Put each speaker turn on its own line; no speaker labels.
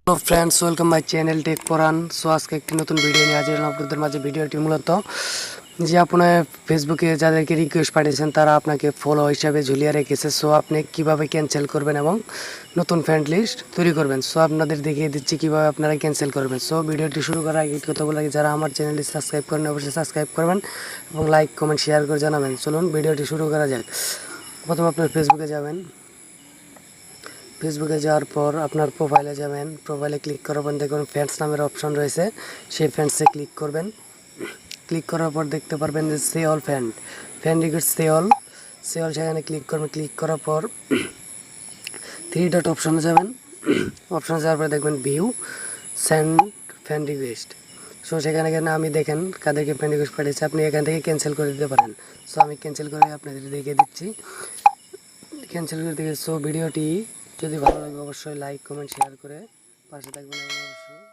Hello friends, welcome my channel tech পরান। So আজকে একটি নতুন ভিডিও নিয়ে হাজির হলাম আপনাদের মাঝে। ভিডিওটি মূলত যে আপনার ফেসবুকে যাদেরকে রিকোয়েস্ট পাঠিয়েছেন তারা আপনাকে ফলো হিসাবে ঝুলিয়ে রেখেছে। সো আপনি কিভাবে ক্যান্সেল করবেন এবং নতুন ফ্রেন্ড লিস্ট তৈরি করবেন, সো আপনাদের দেখিয়ে দিচ্ছি কিভাবে আপনারা ক্যান্সেল করবেন। সো ভিডিওটি শুরু করার আগে কথা বলে যারা আমার চ্যানেলটি সাবস্ক্রাইব করেন অবশ্যই সাবস্ক্রাইব করবেন এবং লাইক কমেন্ট শেয়ার করে জানাবেন। চলুন ভিডিওটি শুরু করা যাক। প্রথমে আপনার ফেসবুকে যাবেন। ফেসবুকে যাওয়ার পর আপনার প্রোফাইলে যাবেন। প্রোফাইলে ক্লিক করবেন, দেখুন ফ্রেন্ডস নামের অপশন রয়েছে, সেই ফ্রেন্ডসে ক্লিক করবেন। ক্লিক করার পর দেখতে পারবেন যে সে অল ফ্রেন্ড রিকোয়েস্ট সে অল সেখানে ক্লিক করবেন। ক্লিক করার পর থ্রি ডট অপশনে যাবেন। অপশনে যাওয়ার পর দেখবেন view send friend request. So সেখানে গেলে আমি দেখেন কাদেরকে ফ্রেন্ড রিকোয়েস্ট পাঠিয়েছে, আপনি এখান থেকে ক্যান্সেল করে দিতে পারেন। সো আমি ক্যান্সেল করে আপনাদের দেখিয়ে দিচ্ছি, ক্যান্সেল করে দিকে। সো ভিডিওটি যদি ভালো লাগে অবশ্যই লাইক কমেন্ট শেয়ার করে পাশে থাকবেন এবং অবশ্যই